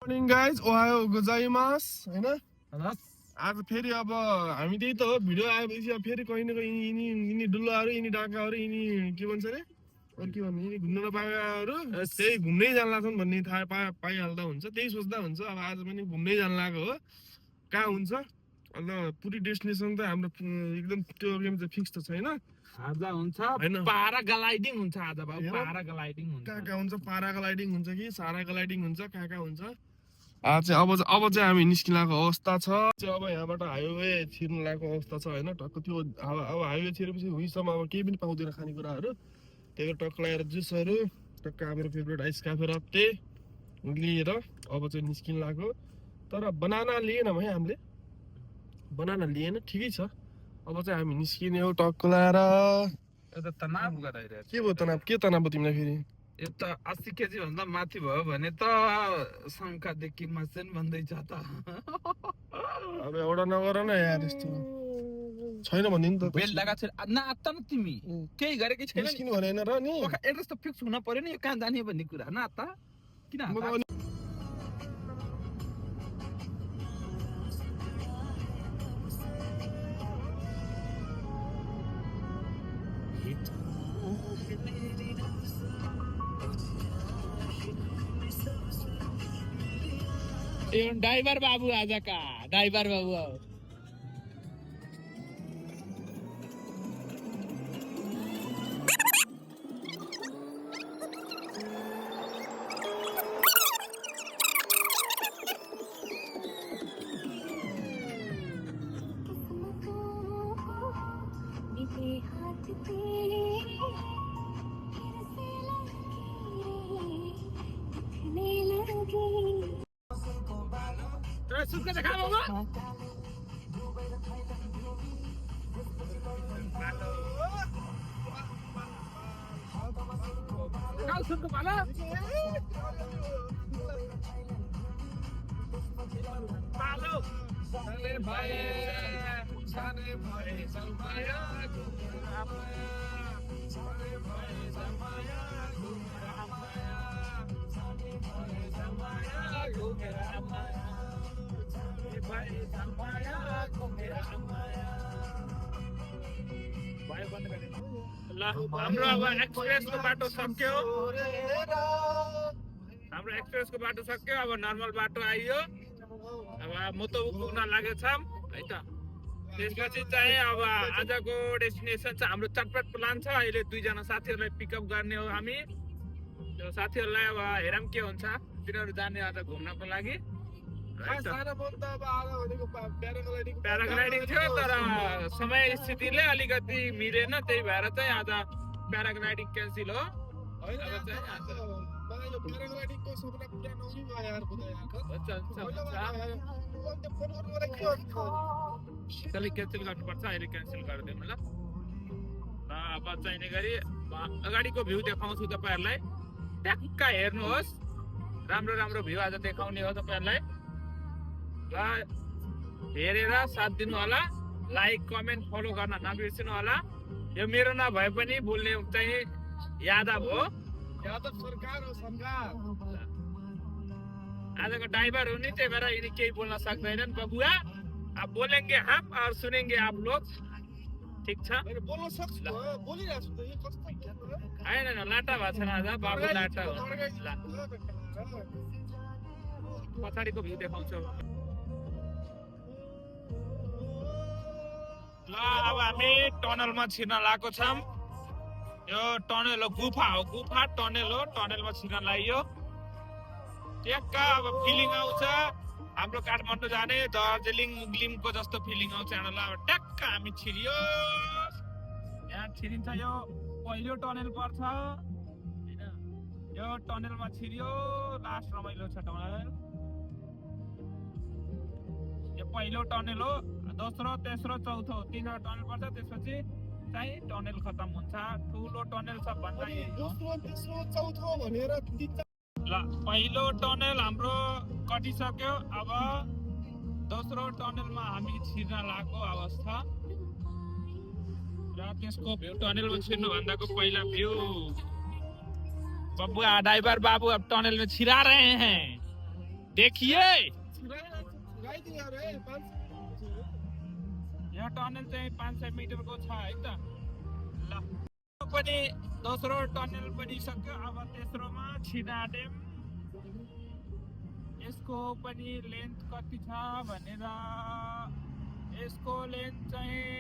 Morning guys Ohio गोजाइमास हैन हस् आज फेरि अब हामी त्यही त हो भिडियो आएपछि अब फेरि कहीँ न कहीँ यिनी डुल्लाहरू यिनी डाकाहरू यिनी के भन्छ अरे अरू के भन्ने यिनी घुम्न नपाएकाहरू त्यही घुम्नै जान लाग्छन् भन्ने थाहा पाइहाल्दा हुन्छ त्यही सोच्दा हुन्छ अब आज पनि घुम्नै जान लागेको हो कहाँ हुन्छ अन्त पुरै डेस्टिनेसन त हाम्रो एकदम त्यो गेम चाहिँ फिक्स त छैन आज हुन्छ हैन पाराग्लाइडिङ हुन्छ आज बाबु हेर, पाराग्लाइडिङ हुन्छ कहाँ कहाँ हुन्छ पाराग्लाइडिङ हुन्छ कि साराग्लाइडिङ हुन्छ कहाँ कहाँ हुन्छ अब चाहिँ हामी निस्किलाको अवस्था छ अब यहाँबाट हाइवे छिर्नु लागेको अवस्था छ होइन टक्क त्यो अब हाइवे छिरेपछि हुइसम्म अब केही पनि पाउँदैन खानेकुराहरू त्यही भएर टक्क लगाएर जुसहरू टक्क हाम्रो फेभरेट आइस क्याफे राप्ते लिएर अब चाहिँ निस्किनु लागेको तर बनाना लिएनौँ है हामीले बनाना लिएन ठिकै छ अब चाहिँ हामी निस्किने हो टक्क लगाएर यो त तनाव गराइरहेको के भयो तनाव के तनाव भयो तिमीलाई फेरि यो त 80 केजी भन्दा माथि भयो भने त शङ्कादेखि मासेन भन्दैछ त अब एउटा नगर न यार यस्तो छैन भन्ने नि त बेल लगा छ न आत्ता न तिमी केही गरेकै छैन निस्किनु भनेन र नि एड्रेस त फिक्स हुन पर्यो नि यो कहाँ जाने भन्ने कुरा न आत्ता किन म त आत्ता? ड्राइभर बाबू आजका ड्राइभर बाबू सुनकर देखा बाबू कल सुनको पाला पालो चले भाई चलमाया चले भाई चलमाया हाम्रो अब एक्सप्रेसको बाटो सक्यो अब नर्मल बाटो आइयो अब मोतो पुग्न लागेको छौँ है त त्यसपछि चाहिँ अब आजको डेस्टिनेसन चाहिँ हाम्रो चटपट प्लान छ अहिले दुईजना साथीहरूलाई पिकअप गर्ने हो हामी त्यो साथीहरूलाई अब हेरौँ के हुन्छ तिनीहरू जाने आज घुम्नको लागि प्याराग्लाइडिङ थियो तर समय स्थितिले अलिकति मिलेन त्यही भएर चाहिँ आज प्याराग्लाइडिङ क्यान्सिल हो क्यान्सिल गर्नुपर्छ अहिले क्यान्सिल गरिदिउँ ल अब चाहिने गरी अगाडिको भ्यू देखाउँछु तपाईँहरूलाई ट्याक्क हेर्नुहोस् राम्रो राम्रो भ्यू आज देखाउने हो तपाईँहरूलाई ल हेरेर साथ दिनु होला लाइक कमेन्ट फलो गर्न नबिर्सिनु होला यो मेरो नभए पनि बोल्ने चाहिँ यादव हो सरकार हो सरकार आजको ड्राइभर हो नि त्यही भएर यिनी केही बोल्न सक्दैनन् बबुआ अब बोलेंगे हम और सुनेंगे आप लोग ठीक छ बोल्न सक्छु बोलिरहेछु त यो कस्तो हैन लाटा भएको छैन आज बाबु लाटा हो पछाडिको भ्यू देखाउँछु ल अब हामी टनलमा छिर्न लागेको छौँ यो टनल हो गुफा टनल हो टनलमा छिर्न लाग्यो ट्याक्क अब फिलिङ आउँछ हाम्रो काठमाडौँ जाने दार्जिलिङ मुगलिमको जस्तो फिलिङ आउँछ यहाँलाई अब ट्याक्क हामी छिरियो यहाँ छिरिन्छ यो पहिलो टनल पर्छ हैन यो टनलमा छिरियो लास्ट रमाइलो छ टनल यो पहिलो टनल हो दोस्रो तेस्रो चौथो तीनवटा टनल पर्छ त्यसपछि चाहिँ टनल खतम हुन्छ ठुलो टनल छ भन्दा दोस्रो तेस्रो चौथो भनेर ल पहिलो टनल हाम्रो कटिसक्यो अब दोस्रो टनलमा हामी छिर्न लागेको अवस्था र त्यसको भ्यू टनलमा छिर्नु भन्दाको पहिला भ्यू बबुआ ड्राइवर बाबू अब टनल में छिरा रहे हैं देखिए छिराइदियो अरे 500 यो टनल चाहिँ 500 मिटरको छ है त ल पनि दोस्रो टनल पनि सक्यो अब तेस्रोमा छिना ड्याम यसको पनि लेन्थ कति छ भनेर यसको लेन्थ चाहिँ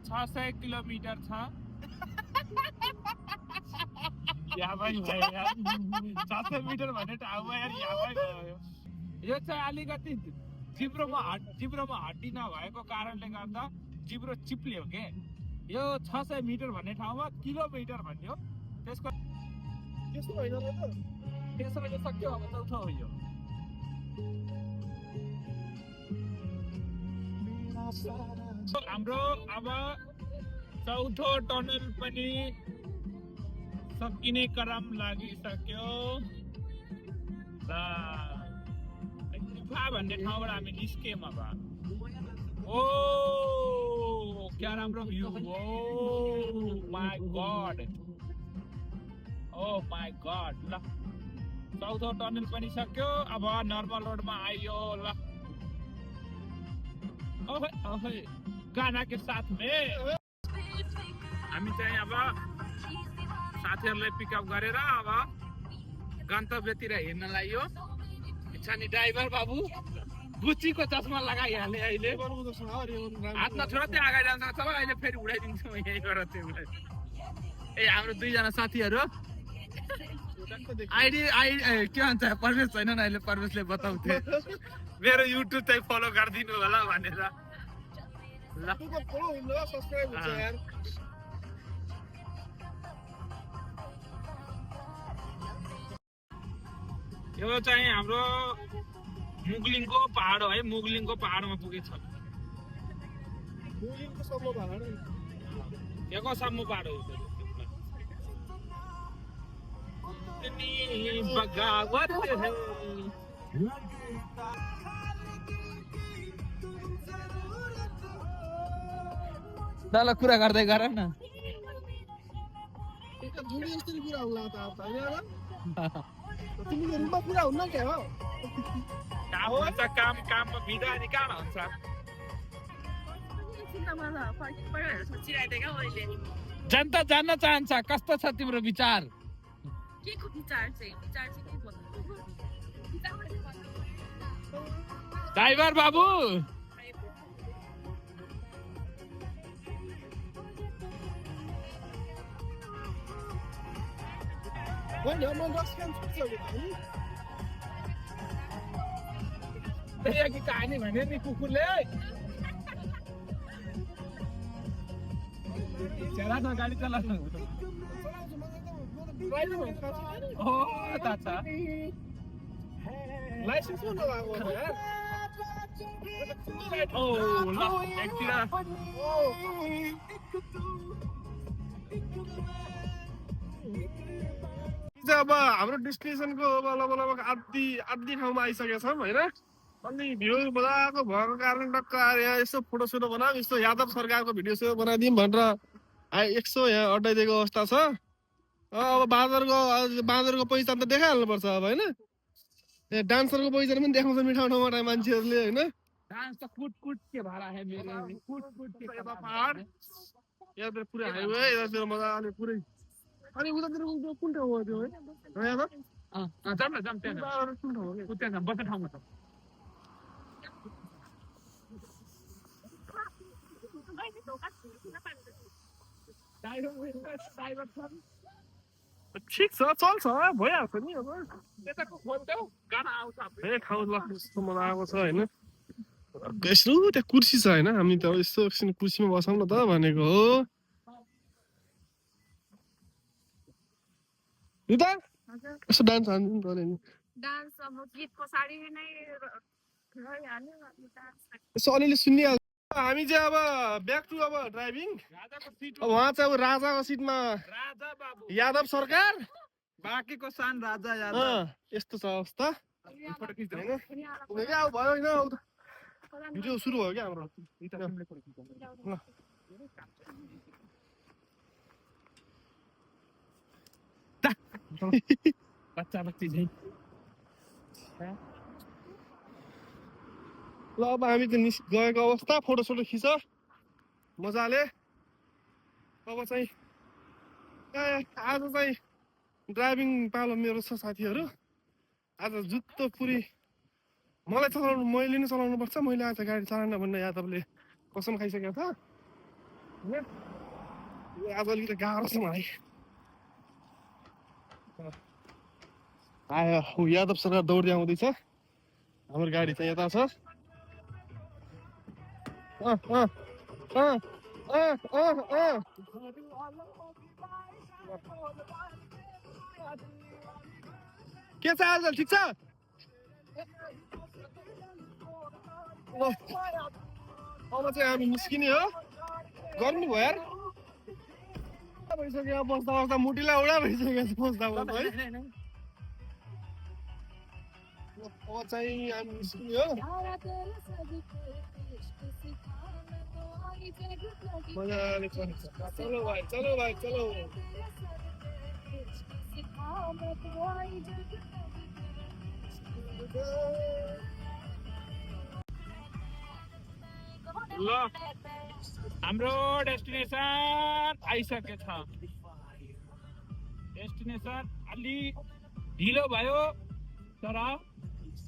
600 किलोमिटर छ याबै भयो यार 700 मिटर भन्ने ठाउँमा यार याबै भयो यो चाहिँ अलिकति जिब्रोमा हड्डी नभएको कारणले गर्दा जिब्रो चिप्लियो के यो 600 मिटर भन्ने ठाउँमा किलोमिटर भन्ने हो त्यसको त्यस्तो होइन र त तेस्रो यो सक्यो अब चौथो हो यो हाम्रो अब चौथो टनल पनि सकिने क्रम लागिसक्यो ल गुफा भन्ने ठाउँबाट हामी निस्क्यौँ अब ओ क्या राम्रो भ्यू ओ माई गॉड ल चौथो टनल पनि सक्यो अब नर्मल रोडमा आइयो ल ओहे गाना के साथ में हामी चाहिँ अब साथीहरूलाई पिकअप गरेर अब गन्तव्यतिर हिँड्न लाग्यो नि ड्राइभर बाबु गुच्चीको चस्मा लगाइहाले अहिले हातमा छोरा त्यो अगाडि जान्छ चल अहिले फेरि उडाइदिन्छु म यहीँबाट त्यो ए हाम्रो दुईजना साथीहरू आइडी के भन्छ परवेश छैन न अहिले परवेशले बताउँथे मेरो युट्युब चाहिँ फलो गरिदिनु होला भनेर ल यो चाहिँ हाम्रो मुगलिङको पहाड हो है मुगलिङको पहाडमा पुगेछ यको सम्म पहाड हो बगावत है ल कुरा गर्दै गर न तिमीले रुममा पुरा हुन्न के हो काममा बिदा अनि कहाँ हुन्छ जनता जान्न चाहन्छ कस्तो छ तिम्रो विचार केको विचार चाहिँ के भन्नु ड्राइभर बाबु की कहानी भने नि कुकुरले चला न गाडी चला न ओ ताता लाइसेन्स पनि नभएको यार ओ ल एकतिर अब हाम्रो डेस्टिनेसनको लगभग आधी ठाउँमा आइसकेका छौँ होइन अनि भ्यू मजाको भएको कारण टक्क यहाँ यसो फोटोसोटो बनाऊँ यस्तो यादव सरकारको भिडियो सो बनाइदिउँ भनेर यसो यहाँ अड्डाइदिएको अवस्था छ अब बाँदरको पहिचान त देखाइहाल्नुपर्छ अब होइन डान्सरको पहिचान पनि देखाउँछ मिठाउ ठाउँबाट मान्छेहरूले होइन डान्स त कुट के भरा है मेरो कुट के पहाड यतातिर पुरै हाइवे यतातिर मजाले पुरै अनि उतातिर कुन ठाउँ हो त्यो है जाम त्यहाँ बस्ने ठाउँमा छ ठिक छ चल्छ भइहाल्छ नि अब यताको खोल्थ्यौ गाना आउँछ ठाउँ जस्तो मजाको छ होइन यसो त्यहाँ कुर्सी छ होइन हामी त यसो एकछिन कुर्सीमा बसौँ न त भनेको हो यसो डान्स हान्नु पर्यो नि डान्स अब गीत पछाडि नै यसो अलिअलि सुनिहाल्छ हामी चाहिँ अब ब्याक टु अब ड्राइभिङ अब उहाँ चाहिँ अब राजाको सिटमा राजा बाबु यादव सरकार बाँकीको सान राजा यस्तो छ अवस्था भयो होइन भिडियो सुरु भयो क्या हाम्रो बच्चा बच्ची झै ल अब हामी त गएको अवस्था फोटोसोटो खिच मजाले। अब चाहिँ आज चाहिँ ड्राइभिङ पालो मेरो छ साथीहरू। आज जुत्तो पुरी मलाई चलाउनु, मैले नै चलाउनु पर्छ। मैले आज गाडी चलाएन भन्ने यादवले कसम खाइसकेको छ होइन। आज अलिकति गाह्रो छ मलाई। आयो यादव सरकार दौड्दै आउँदैछ। हाम्रो गाडी चाहिँ यता छ। के छ हालचाल, ठिक छ? अब चाहिँ हामी निस्किने हो। गर्मी भयो यार, भइसक्यो बस्दा बस्दा मुटीलाई उडा भइसक्यो बस्दा बस्दा है। अब चाहिँ हामी निस्किने हो। मजाले चलो भाइ, चलो भाइ, चलो। ल हाम्रो डेस्टिनेसन आइसकेछ। डेस्टिनेसन अलि ढिलो भयो तर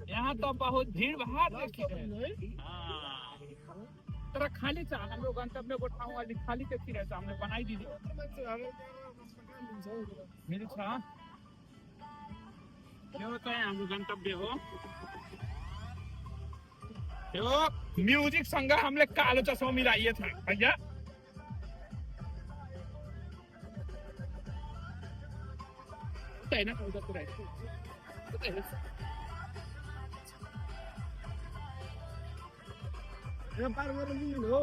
यहाँ त बहुत भिडभाड देखिरहेछ है। तर खाली छ, हाम्रो गन्तव्यको ठाउँ अलिक खाली देखिरहेछ। हामीले बनाइदिने मिल्छ। यो चाहिँ हाम्रो गन्तव्य हो। यो म्युजिकसँग हामीले कालो चस्मा मिलाइएछ भैया। पार गरेर मिल्नु हो।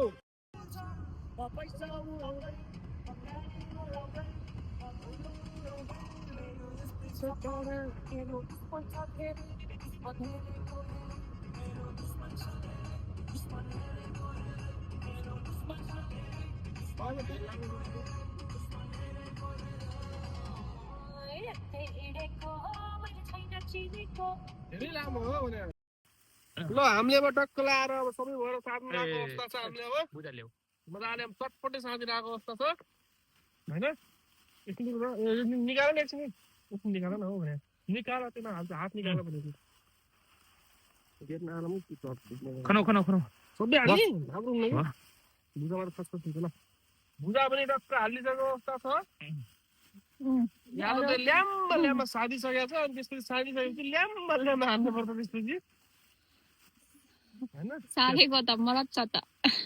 धेरै लामो हो भनेर। ल हामीले अब टक्क लाएर अब सबै भएर सार्नु लागेको अवस्था छ। हामीले अब मजाले चटपटे साँधिरहेको अवस्था छ होइन। एकछिन निकाल न, एकछिन निकाल न हो भने निकाल। त्यसमा हात निकाल भनेको गेट नआलाम कि चट खनो खनो खनो सबै हाल्ने हाम्रो हुँदैन। भुजामा त खस्छ थियो ल। भुजा पनि टक्क हालिसकेको अवस्था छ। यहाँ त ल्याम्बा ल्याम्बा साधिसकेको छ। अनि त्यसपछि साधिसकेपछि ल्याम्बा ल्याम्बा हाल्नु पर्छ त्यसपछि होइन। साधेको त मरद छ त।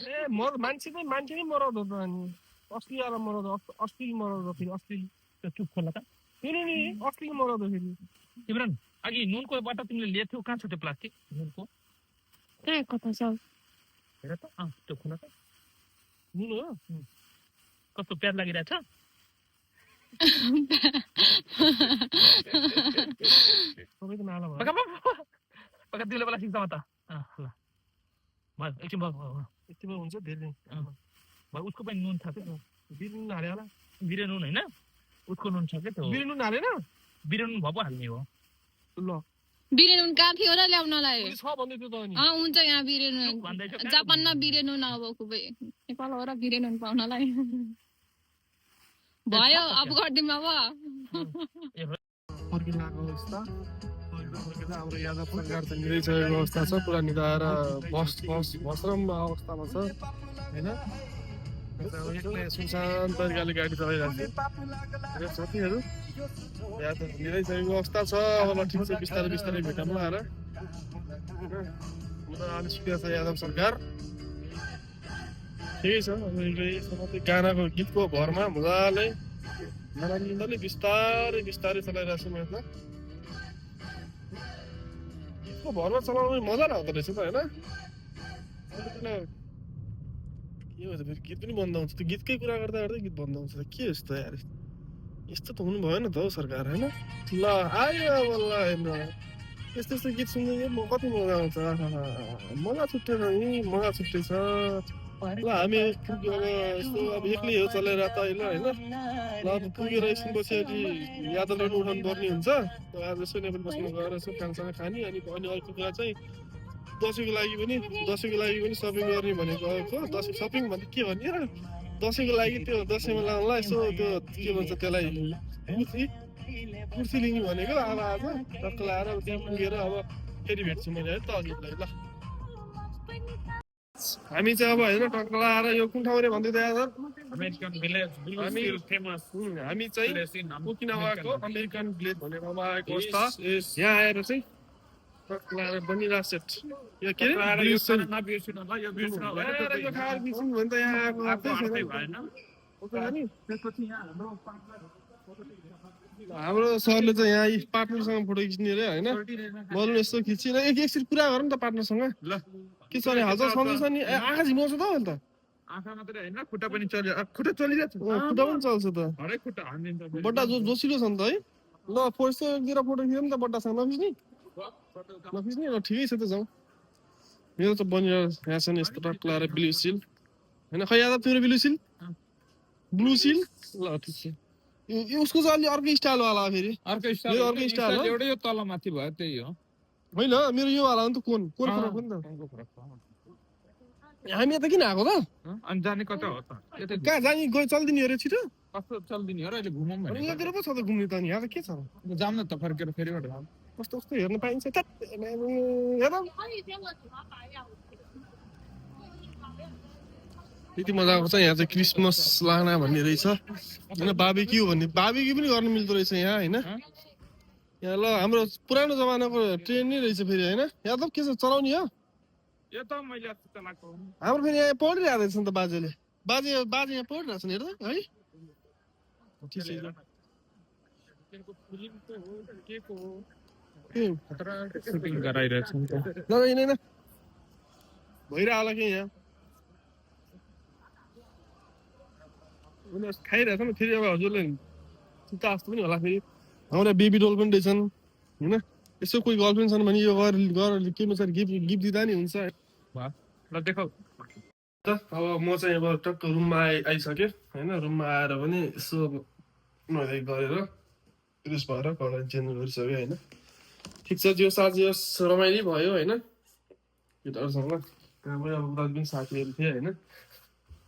ए मान्छे नै मरद हो त। अनि असली वाला मरद हो, असली मरद हो। फेरि असली चुप खोला त। फेरि नि असली मरद हो फेरि। तिम्रो अघि नुनको बाटो तिमीले लिएथ्यौ, कहाँ छुट्यो प्लास्टिक नुनको? कहाँ कता छ? हेर त त्यो खोला त नुन हो। कस्तो प्याज लागिरहेछ। सबैको नाला भयो। पक्का तिमीले प्लास्टिक जमा त। ल भयो एकछिन भयो। यतिमा हुन्छ धेरै भयो। उसको पनि नुन छ क्या, बिरे नुन हाल्यो होला। बिरे नुन होइन, उसको नुन छ क्या त्यो। बिरे नुन हालेन? बिरे नुन भएको हाल्ने हो। ल बिरे नुन कहाँ थियो र ल्याउनलाई? छ भन्दै थियो त। अनि हुन्छ यहाँ बिरे नुन। जापानमा बिरे नुन अब खुबै नेपाल हो र बिरे नुन पाउनलाई। भयो अब गरिदिउँ अब। फर्किरहेको अवस्था हाम्रो यादव सरकार चाहिँ मिलाइसकेको अवस्था छ। पुरा निधाएर भस्रम अवस्थामा छ होइन। एक्लै सुनसान तरिकाले गाडी चलाइरहेको छ साथीहरू। यादव मिलाइसकेको अवस्था छ। अब ल ठिक छ, बिस्तारै बिस्तारै भेटौँ आएर मजाले सुतेको छ यादव सरकार। ठिकै छ। अब गानाको गीतको भरमा मजाले नरामिलोले बिस्तारै बिस्तारै चलाइरहेको छु म यता। गीतको भरमा चलाउनु मजा लाग्दो रहेछ त होइन। के भन्छ फेरि गीत पनि बन्द हुन्छ। त्यो गीतकै कुरा गर्दा गर्दै गीत बन्द हुन्छ त के यस्तो यार। यस्तो त हुनु भएन त हौ सरकार होइन। ल आयो अब ल हेर्नु यस्तो यस्तो गीत सुन्दै म कति मजा आउँछ। मजा छुट्टै छ नि, मजा छुट्टै छ। ल हामी पुग्यो अब यस्तो अब एक्लै हो चलेर त होइन होइन ल अब पुगेर एकछिन बसेपछि यादवले उठाउनु पर्ने हुन्छ आज यसो नेपाली बसमा गएर यसो खानासाना खाने अनि अर्को कुरा चाहिँ दसैँको लागि पनि सपिङ गर्ने भनेको दसैँ सपिङ भन्दा के भन्ने र दसैँको लागि त्यो दसैँमा लाउनुलाई यसो त्यो के भन्छ त्यसलाई कुर्सी लिने भनेको अब आज टक्क लाएर त्यहाँ पुगेर अब फेरि भेट्छु मैले है त हजुरलाई ल हामी चाहिँ अब होइन टक्क लाएर यो कुन ठाउँ रे भन्दै थियो अमेरिकन भिलेज फेमस हामी चाहिँ ओकिनावाको अमेरिकन भिलेज भन्ने ठाउँमा आएको अवस्था यहाँ आएर चाहिँ टक्क लाएर बनिरहेको सेट यो के अरे यो खाएर बिर्सिनु भने त यहाँ आएको हाम्रो सरले चाहिँ यहाँ पार्टनरसँग फोटो खिच्ने अरे होइन बोल्नु यस्तो खिच्ने एकछिन कुरा गरौँ न त पार्टनरसँग ल के छ नि हजुर सन्देश नि आँखा झिमाउँछ त अन्त आँखा मात्रै होइन खुट्टा पनि चल्यो खुट्टा चलिरहेको छ खुट्टा पनि चल्छ त हरेक खुट्टा हानिदिन्छ बट्टा जोसिलो छ नि त है ल फोर्सतिर फोटो खिच्नु नि त बट्टासँग नखिच्ने ल ठिकै छ त जाउँ मेरो त बनिरहेको यहाँ छ नि यस्तो टक्क लाएर ब्लु सिल होइन खै यादव तिम्रो ब्लु सिल ल ठिक छ यो उसको चाहिँ अलि अर्कै स्टाइल वाला फेरि अर्कै स्टाइल हो एउटै यो तल माथि भयो त्यही हो होइन मेरो यो वाला हो नि त कोन फरक हो नि त हामी यता किन आएको त अनि जाने कता हो त कहाँ जाने गयो चल्दिने अरे छिटो कस्तो चल्दिने हो र अहिले घुमौँ भने यहाँतिर पो छ त घुम्ने त नि यहाँ त के छ जाम न त फर्केर फेरिबाट कस्तो कस्तो हेर्न पाइन्छ हेर यति मजाको छ यहाँ चाहिँ क्रिसमस लाना भन्ने रहेछ होइन बाबेक्यू पनि गर्नु मिल्दो रहेछ यहाँ होइन यहाँ ल हाम्रो पुरानो जमानाको ट्रेन नै रहेछ फेरि होइन यादव के छ चलाउने हो यो त मैले अस्ति चलाएको हाम्रो फेरि यहाँ पढिरहेको रहेछ नि त बाजे यहाँ पढिरहेको छ नि हेर्दा है सुटिङ गराइरहेछ नि त होइन भइरह होला कि यहाँ खाइरहेछ नि फेरि अब हजुरले चित्त जस्तो पनि होला फेरि हाम्रो बेबी डोल पनि रहेछन् होइन यसो कोही गर्लफ्रेन्ड छन् भने यो गरेर के छ गिफ्ट दिँदा नि हुन्छ ल देखाउ त अब म चाहिँ अब टक्क रुममा आइसकेँ होइन रुममा आएर पनि यसो नुहाइ गरेर फ्रेस भएर कलर चेन्ज गरिसक्यो होइन ठिक छ त्यो साँझ यो रमाइलो भयो होइन केटाहरूसँग त्यहाँ पनि अब उता पनि साथीहरू थिए होइन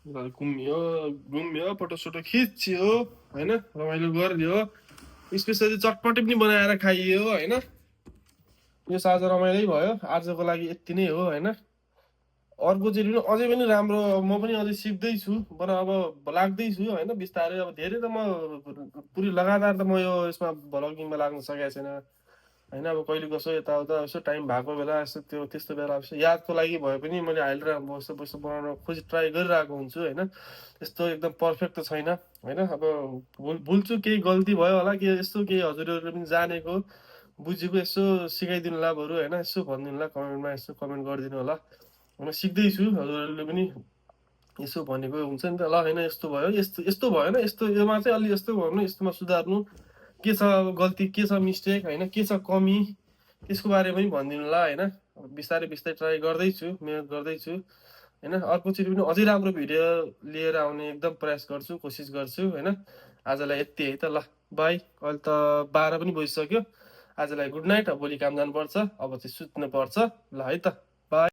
घुम्यो फोटोसोटो खिच्यो होइन रमाइलो गरिदियो स्पेसली चटपटी पनि बनाएर खाइयो होइन यो साँझ रमाइलो भयो आजको लागि यति नै हो होइन अर्कोचोटि पनि अझै पनि राम्रो म पनि अझै सिक्दैछु बरु अब लाग्दैछु होइन बिस्तारै अब धेरै त म पुरै लगातार त म यो यसमा भ्लगिङमा लाग्न सकेको छैन होइन अब कहिले कसो यताउता यसो टाइम भएको बेला यसो त्यस्तो बेला यादको लागि भए पनि मैले हालेर बस्छ बनाउन ट्राई गरिरहेको हुन्छु होइन यस्तो एकदम पर्फेक्ट त छैन होइन अब भुल्छु केही गल्ती भयो होला कि यस्तो केही हजुरहरूले पनि जानेको बुझेको यसो सिकाइदिनु होला बरु होइन यसो भनिदिनु होला कमेन्टमा यसो कमेन्ट गरिदिनु होला म सिक्दैछु हजुरहरूले पनि यसो भनेको हुन्छ नि त ल होइन यस्तो भयो यस्तो भएन यस्तो योमा चाहिँ अलि यस्तो गर्नु यस्तोमा सुधार्नु के छ गल्ती के छ मिस्टेक होइन के छ कमी त्यसको बारेमा पनि भनिदिनु होला होइन बिस्तारै ट्राई गर्दैछु मेहनत गर्दैछु होइन अर्कोचोटि पनि अझै राम्रो भिडियो लिएर आउने एकदम प्रयास गर्छु कोसिस गर्छु होइन आजलाई यति है त ल बाई अहिले त 12 पनि बजिसक्यो आजलाई गुड नाइट भोलि काम जानुपर्छ अब चाहिँ सुत्नु पर्छ ल है त बाई